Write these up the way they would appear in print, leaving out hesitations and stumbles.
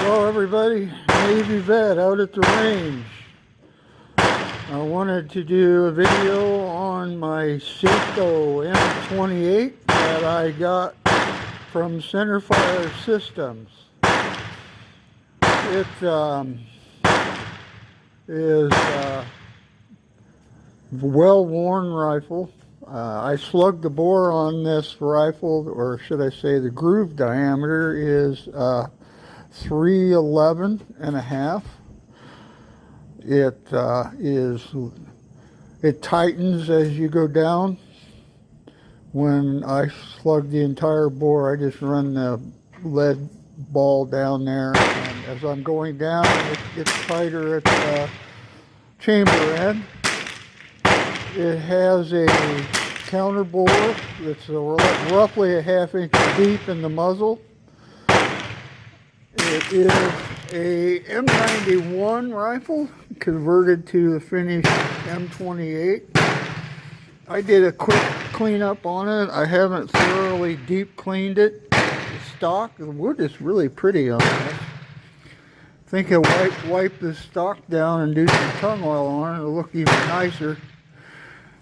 Hello everybody, Navy vet out at the range. I wanted to do a video on my Sako m28 that I got from Centerfire Systems. It is a well-worn rifle. I slugged the bore on this rifle, or should I say the groove diameter is 311 and a half. It tightens as you go down. When I slug the entire bore, I just run the lead ball down there, and as I'm going down, it gets tighter at the chamber end. It has a counter bore that's roughly a half-inch deep in the muzzle. It is a M91 rifle converted to the finished M28. I did a quick cleanup on it. I haven't thoroughly deep cleaned it. The stock, the wood is really pretty on it. I think I'll wipe the stock down and do some tung oil on it. It'll look even nicer.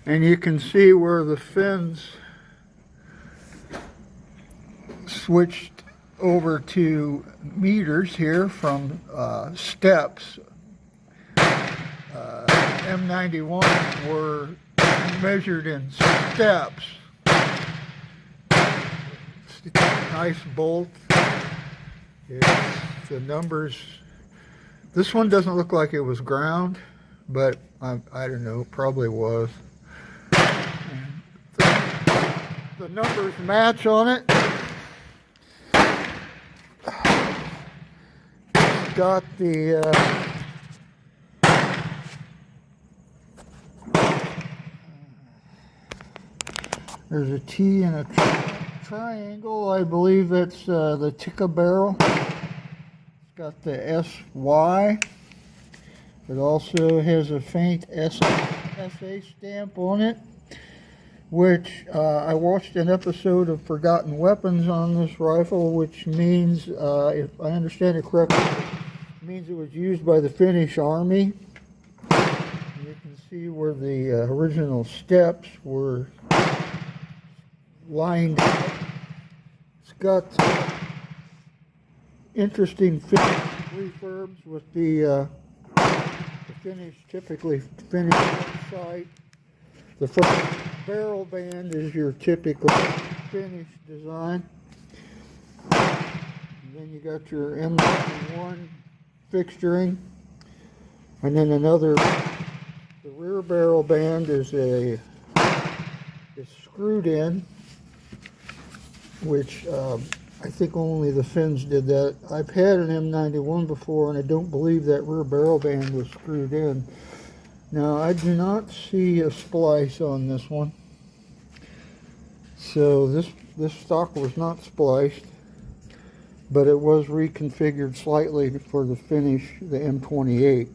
And you can see where the fins switched over to meters here from steps. M91s were measured in steps. Nice bolt. The numbers. This one doesn't look like it was ground, but I don't know, probably was. The numbers match on it. It's got the there's a T and a triangle. I believe that's the Tika barrel. It's got the SY. It also has a faint SA stamp on it, which I watched an episode of Forgotten Weapons on this rifle, which means, if I understand it correctly, it means it was used by the Finnish Army. You can see where the original steps were lined up. It's got interesting refurbs with the Finnish, typically Finnish sight. The front barrel band is your typical Finnish design. And then you got your M91 fixturing. And then the rear barrel band is screwed in, which I think only the Finns did that. I've had an M91 before, and I don't believe that rear barrel band was screwed in. Now, I do not see a splice on this one. So this stock was not spliced, but it was reconfigured slightly for the finish, the M28.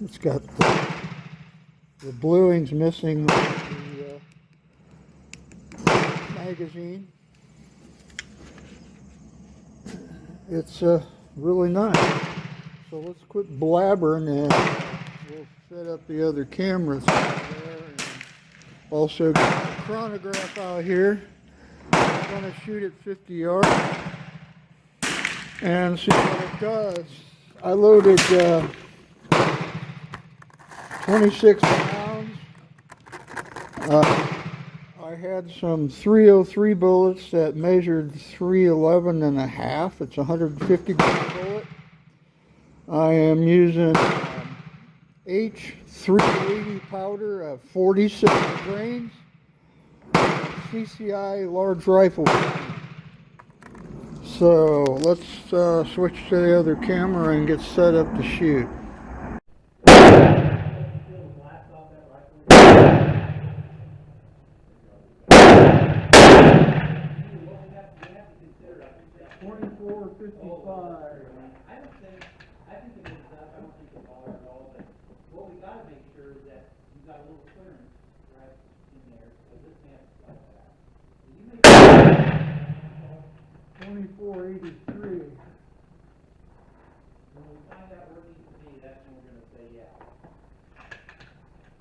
It's got the bluing's missing the magazine. It's really nice. So let's quit blabbering and we'll set up the other cameras there. And also got a chronograph out here. I'm going to shoot at 50 yards and see what it does. I loaded 26 pounds. I had some 303 bullets that measured 311 and a half. It's a 150 grain bullet. I am using H380 powder of 46 grains, CCI large rifle. So let's switch to the other camera and get set up to shoot. I think it is up. I don't think it's all at all, but what we got to make sure is that you've got a little clearance right in there, so this can't like that. So you make 2483. When we find out where it needs to be, that's when we're gonna say, yeah.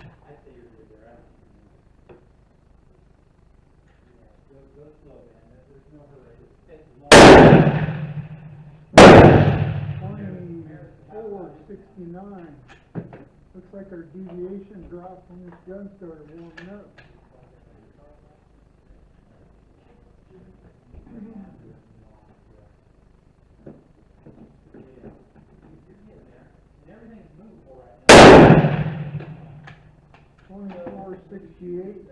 I say you're good there, I don't even. Yeah, go slow, man, there's no hurry, it takes a long. 2469. Looks like our deviation dropped when this gun started warming up. Everything's movable right now. 2468.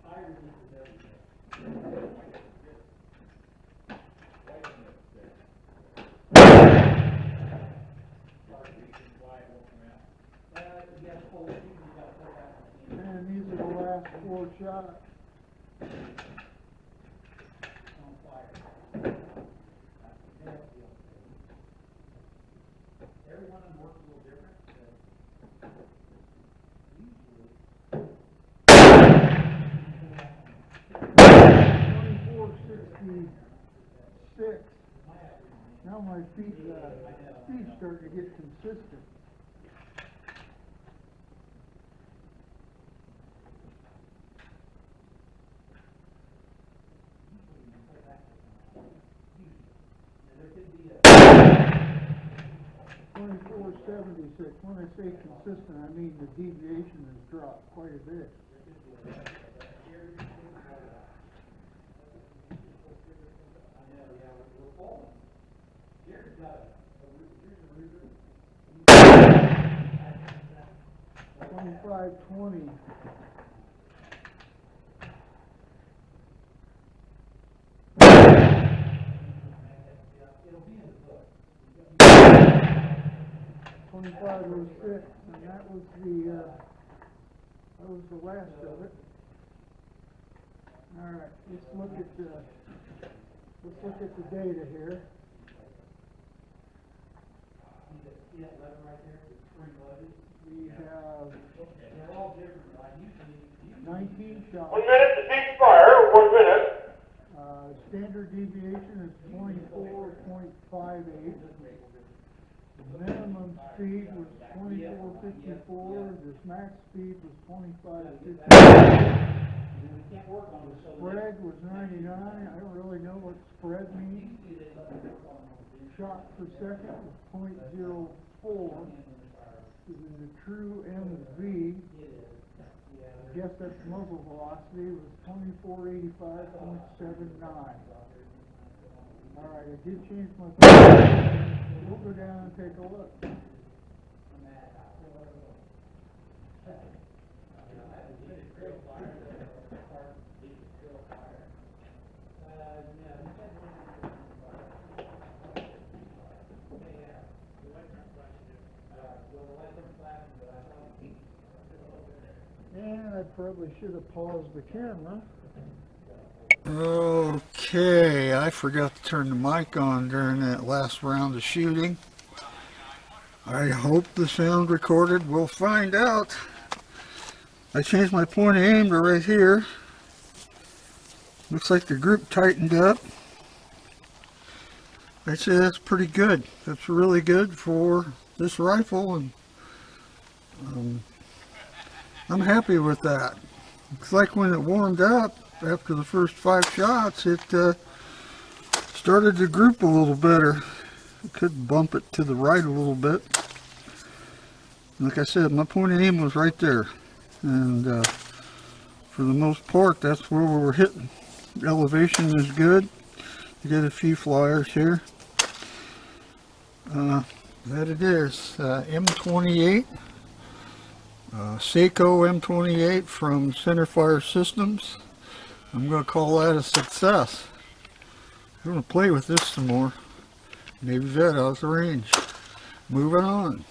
Higher releases everything. You gotta pull it, you gotta put that one in. And these are the last 4 shots. On fire. Every one of them works a little different, but usually. 2466. Now my feet starting to get consistent. There could be a 2476. When I say consistent, I mean the deviation has dropped quite a bit. Jared's got here's a ruger. 2520. It'll be in the book. 2506, and that was the last of it. All right, let's look at the data here. See that lever right there, it's spring loaded? We have They're all different, like usually 19 shots. 1 minute to ceasefire, 1 minute. Standard deviation is 24.58. The minimum speed was 2454. The max speed was 2550. we can't work on it, so. Spread was 99. I don't really know what spread means. Usually they let me work on it. Shot per second was 0.04. Is in the true MV. I guess that's muzzle velocity was 2485.79. All right, I did change my. We'll go down and take a look. And I probably should have paused the camera. Okay, I forgot to turn the mic on during that last round of shooting. I hope the sound recorded. We'll find out. I changed my point of aim to right here. Looks like the group tightened up. I'd say that's pretty good. That's really good for this rifle, and I'm happy with that. Looks like when it warmed up after the first 5 shots, it started to group a little better. I could bump it to the right a little bit. Like I said, my point of aim was right there, and for the most part, that's where we were hitting. The elevation is good. You get a few flyers here. That it is, M28. Sako M28 from Centerfire Systems. I'm going to call that a success. I'm going to play with this some more. Maybe that out of the range. Moving on.